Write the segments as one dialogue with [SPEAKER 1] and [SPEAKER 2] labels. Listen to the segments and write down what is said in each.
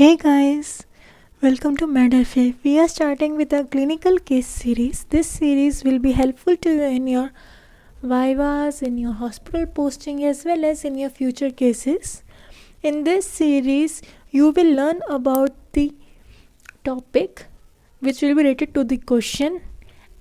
[SPEAKER 1] Hey guys, welcome to MedFA. We are starting with a clinical case series. This series will be helpful to you in your vivas, in your hospital posting, as well as in your future cases. In this series, you will learn about the topic which will be related to the question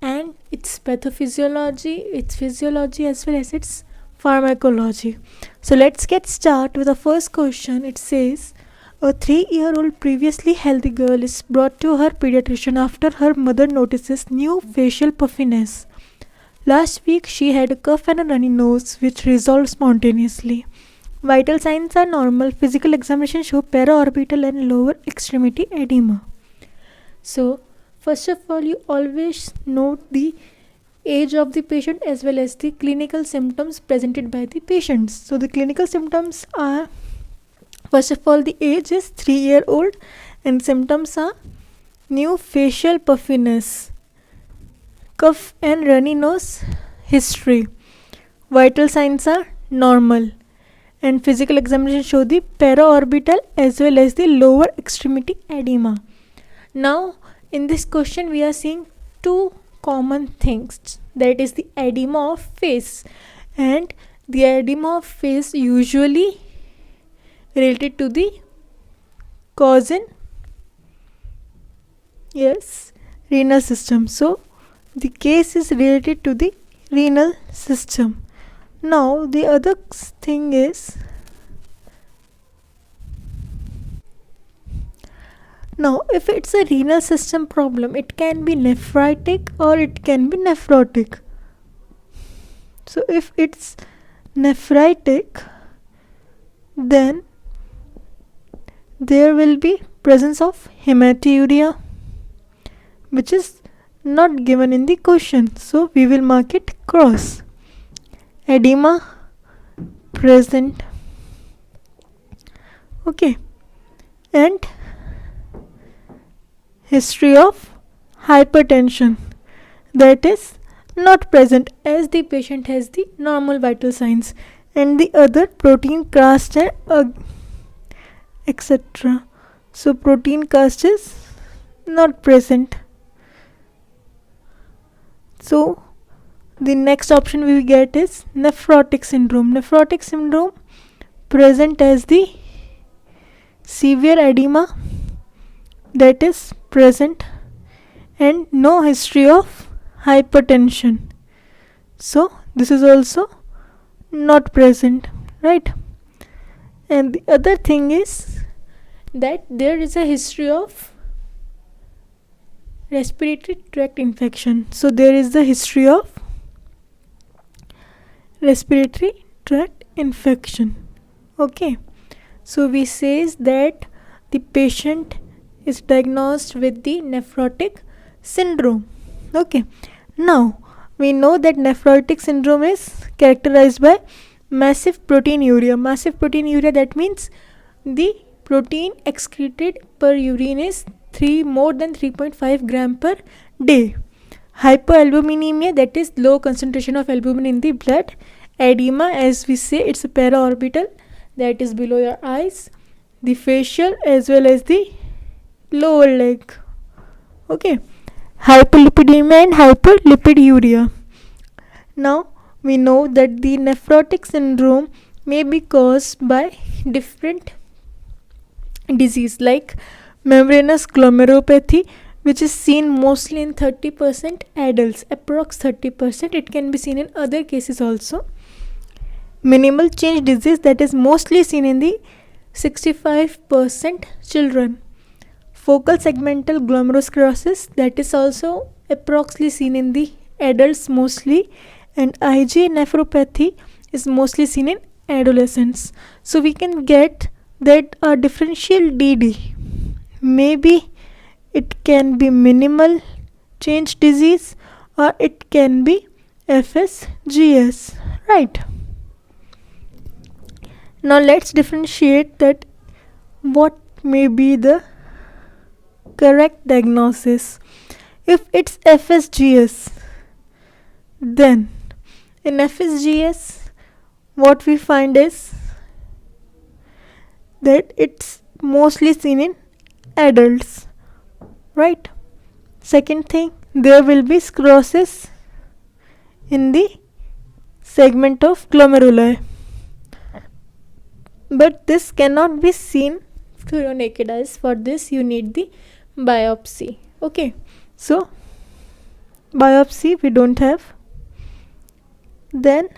[SPEAKER 1] and its pathophysiology, its physiology, as well as its pharmacology. So let's get started with the first question. It says, a 3-year-old previously healthy girl is brought to her pediatrician after her mother notices new facial puffiness. Last week she had a cough and a runny nose which resolved spontaneously. Vital signs are normal. Physical examination show paraorbital and lower extremity edema. So, first of all, you always note the age of the patient as well as the clinical symptoms presented by the patients. So, the clinical symptoms are, first of all, the age is 3-year-old and symptoms are new facial puffiness, cough and runny nose, history. Vital signs are normal and physical examination show the paraorbital as well as the lower extremity edema. Now, in this question, we are seeing two common things, that is the edema of face, and the edema of face usually related to the cause in renal system. So the case is related to the renal system. Now the other thing is, now if it's a renal system problem, it can be nephritic or it can be nephrotic. So if it's nephritic, then there will be presence of hematuria, which is not given in the question, so we will mark it cross. Edema present. Okay, and history of hypertension, that is not present as the patient has the normal vital signs, and the other protein cast and etc. So protein cast is not present. So the next option we get is nephrotic syndrome. Nephrotic syndrome present as the severe edema, that is present, and no history of hypertension. So this is also not present, right? And the other thing is that there is a history of respiratory tract infection. So there is the history of respiratory tract infection. Okay, so we says that the patient is diagnosed with the nephrotic syndrome. Okay, now we know that nephrotic syndrome is characterized by massive proteinuria. Massive proteinuria, that means the protein excreted per urine is more than 3.5 gram per day. Hypoalbuminemia, that is low concentration of albumin in the blood. Edema, as we say, it's a paraorbital, that is below your eyes, the facial as well as the lower leg. Okay, hypolipidemia and hyperlipiduria. Now we know that the nephrotic syndrome may be caused by different disease like membranous glomerulopathy, which is seen mostly in 30% adults, approx 30%. It can be seen in other cases also. Minimal change disease, that is mostly seen in the 65% children. Focal segmental glomerulosclerosis, that is also approximately seen in the adults mostly, and IgA nephropathy is mostly seen in adolescents. So we can get that a differential DD, maybe it can be minimal change disease or it can be FSGS, right? Now let's differentiate that what may be the correct diagnosis. If it's FSGS, then in FSGS what we find is that it's mostly seen in adults, right? Second thing, there will be sclerosis in the segment of glomeruli, but this cannot be seen through your naked eyes. For this you need the biopsy. Okay, so biopsy we don't have. Then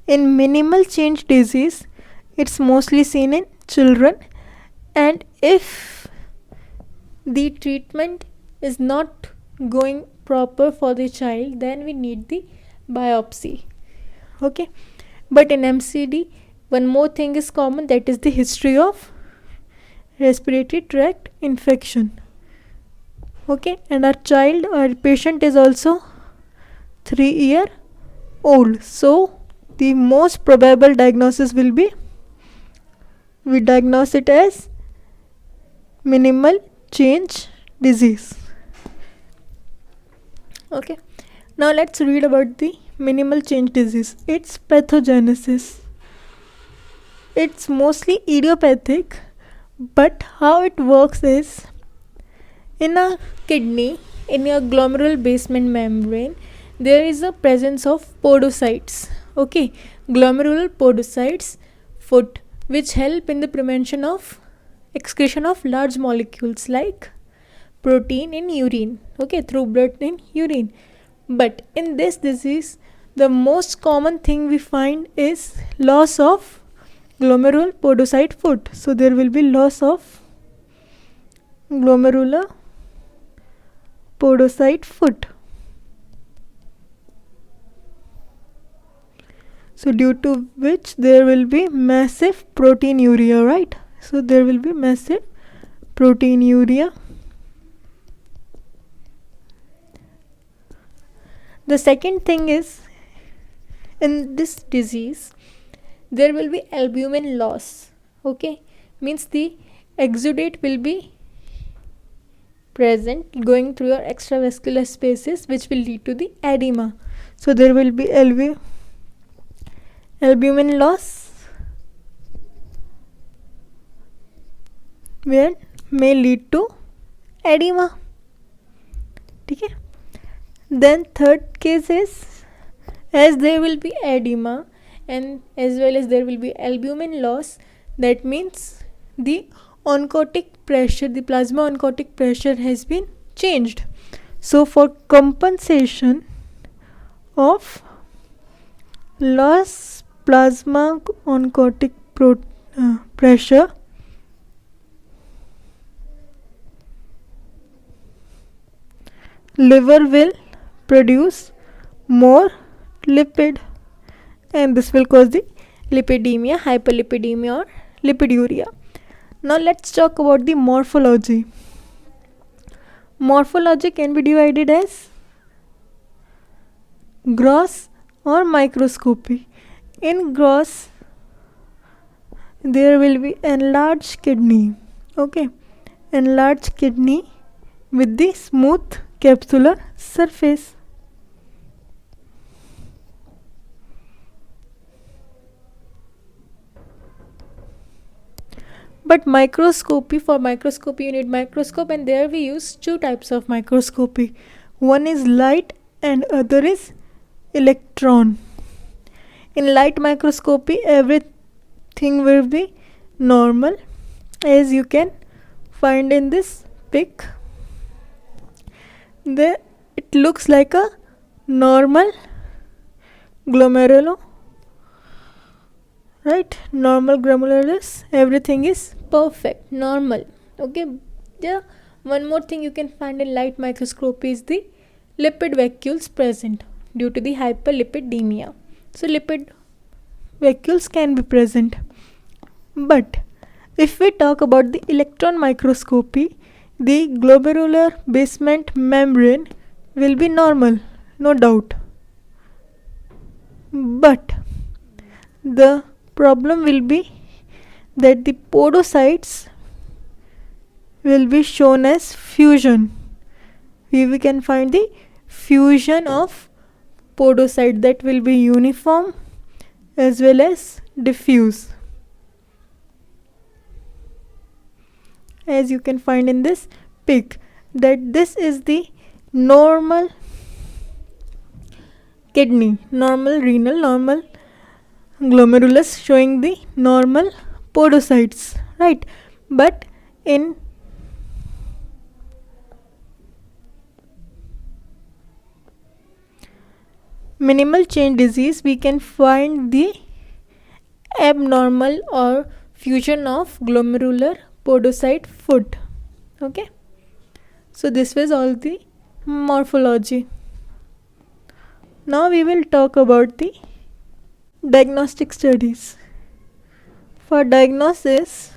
[SPEAKER 1] in minimal change disease, it's mostly seen in children, and if the treatment is not going proper for the child, then we need the biopsy. Okay, but in MCD, one more thing is common, that is the history of respiratory tract infection. Okay, and our patient is also 3-year old, so the most probable diagnosis will be, we diagnose it as minimal change disease. Okay, now let's read about the minimal change disease. Its pathogenesis. It's mostly idiopathic, but how it works is, in a kidney, in your glomerular basement membrane, there is a presence of podocytes. Okay, glomerular podocytes foot, which help in the prevention of excretion of large molecules like protein in urine, okay, through blood in urine. But in this disease, the most common thing we find is loss of glomerular podocyte foot. So there will be loss of glomerular podocyte foot. So due to which there will be massive proteinuria, right? So there will be massive proteinuria. The second thing is, in this disease, there will be albumin loss. Okay, means the exudate will be present going through your extravascular spaces, which will lead to the edema. So there will be albumin loss, where may lead to edema. Okay. Then third case is, as there will be edema and as well as there will be albumin loss, that means the oncotic pressure, the plasma oncotic pressure has been changed. So for compensation of loss plasma oncotic pressure, liver will produce more lipid, and this will cause the lipidemia, hyperlipidemia or lipiduria. Now let's talk about the morphology. Morphology can be divided as gross or microscopy. In gross, there will be enlarged kidney. Okay, enlarged kidney with the smooth capsular surface. But microscopy, for microscopy you need microscope, and there we use two types of microscopy. One is light and other is electron. In light microscopy, everything will be normal, as you can find in this pic. There it looks like a normal glomerular, right? Normal glomerulus, everything is perfect, normal. Okay, yeah. One more thing you can find in light microscopy is the lipid vacuoles present due to the hyperlipidemia. So lipid vacuoles can be present. But if we talk about the electron microscopy, the glomerular basement membrane will be normal, no doubt. But the problem will be that the podocytes will be shown as fusion. We can find the fusion of podocyte that will be uniform as well as diffuse. as you can find in this pic, that this is the normal kidney, normal renal, normal glomerulus, showing the normal podocytes, right? But in minimal chain disease, we can find the abnormal or fusion of glomerular podocyte foot. Okay, so this was all the morphology. Now we will talk about the diagnostic studies. For diagnosis,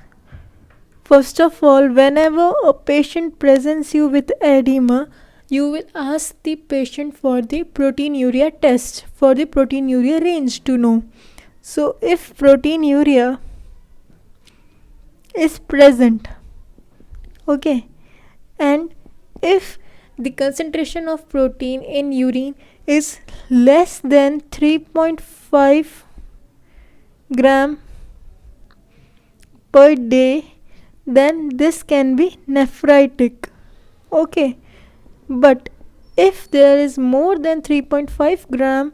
[SPEAKER 1] first of all, whenever a patient presents you with edema, you will ask the patient for the proteinuria test, for the proteinuria range to know. So if proteinuria is present, okay, and if the concentration of protein in urine is less than 3.5 gram per day, then this can be nephritic. Okay, but if there is more than 3.5 gram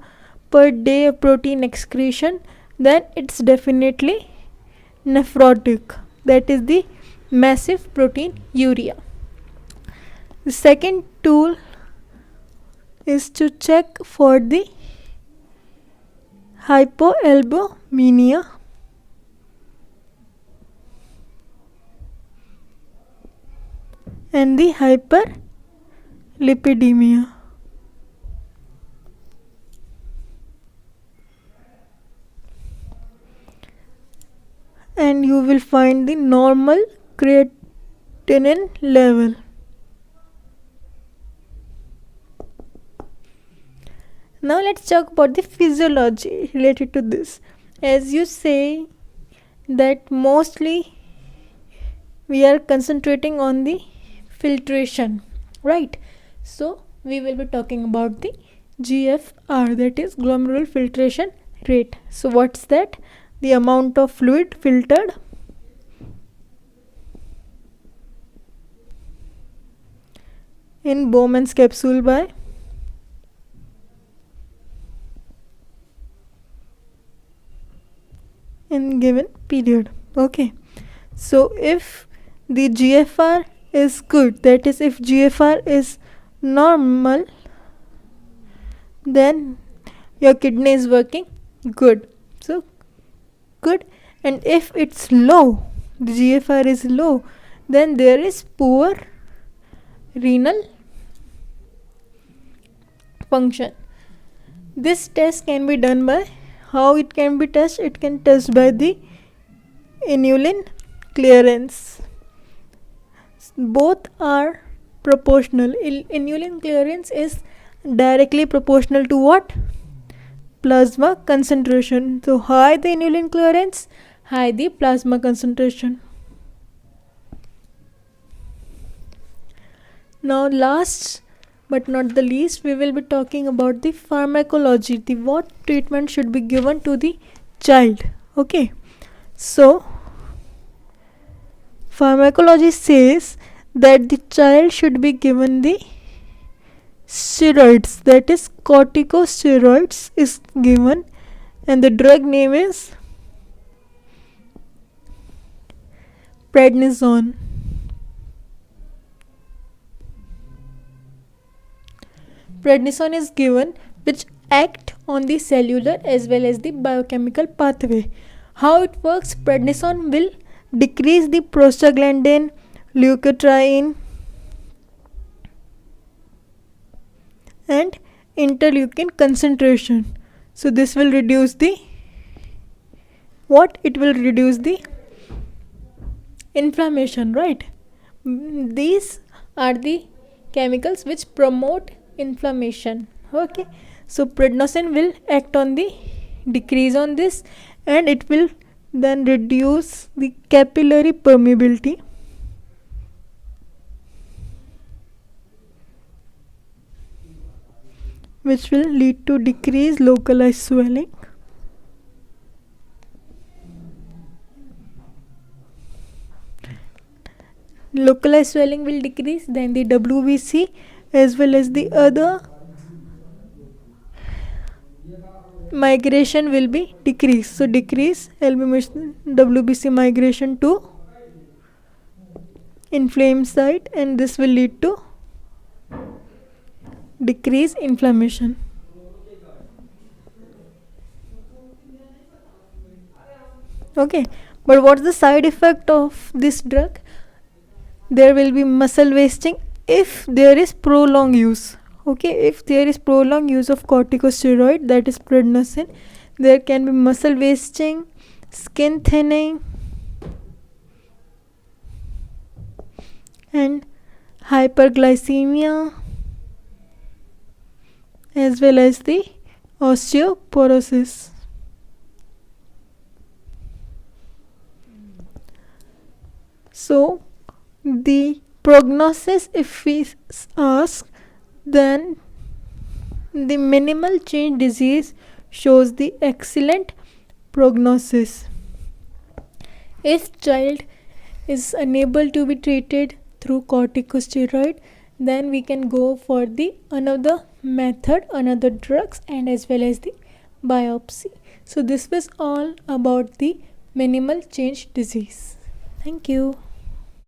[SPEAKER 1] per day of protein excretion, then it's definitely nephrotic. That is the massive proteinuria. The second tool is to check for the hypoalbuminemia and the hyperlipidemia. And you will find the normal creatinine level. Now let's talk about the physiology related to this. As you say that mostly we are concentrating on the filtration, right? So we will be talking about the GFR, that is glomerular filtration rate. So what's that? The amount of fluid filtered in Bowman's capsule by in given period. Okay, so if the GFR is good, that is if GFR is normal, then your kidney is working good. So good. And if it's low, the GFR is low, then there is poor renal function. This test can be done by, how it can be tested? It can test by the inulin clearance. Both are proportional. Inulin clearance is directly proportional to what? Plasma concentration. So high the inulin clearance, high the plasma concentration. Now last but not the least, we will be talking about the pharmacology, the what treatment should be given to the child. Okay, so pharmacology says that the child should be given the steroids, that is corticosteroids is given, and the drug name is prednisone. Prednisone is given, which act on the cellular as well as the biochemical pathway. How it works? Prednisone will decrease the prostaglandin, leukotriene and interleukin concentration. So this will reduce the what? It will reduce the inflammation, right? These are the chemicals which promote inflammation. Okay, so prednisone will act on the decrease on this, and it will then reduce the capillary permeability, which will lead to decreased localized swelling, localized swelling will decrease, then the WBC as well as the other migration will be decreased. So decrease WBC migration to inflamed site, and this will lead to decrease inflammation. Okay, but what's the side effect of this drug? There will be muscle wasting if there is prolonged use. Okay, if there is prolonged use of corticosteroid, that is prednisone, there can be muscle wasting, skin thinning, and hyperglycemia, as well as the osteoporosis. So the prognosis, if we ask, then the minimal change disease shows the excellent prognosis. If child is unable to be treated through corticosteroid, then we can go for the another method, another drugs, and as well as the biopsy. So this was all about the minimal change disease. Thank you.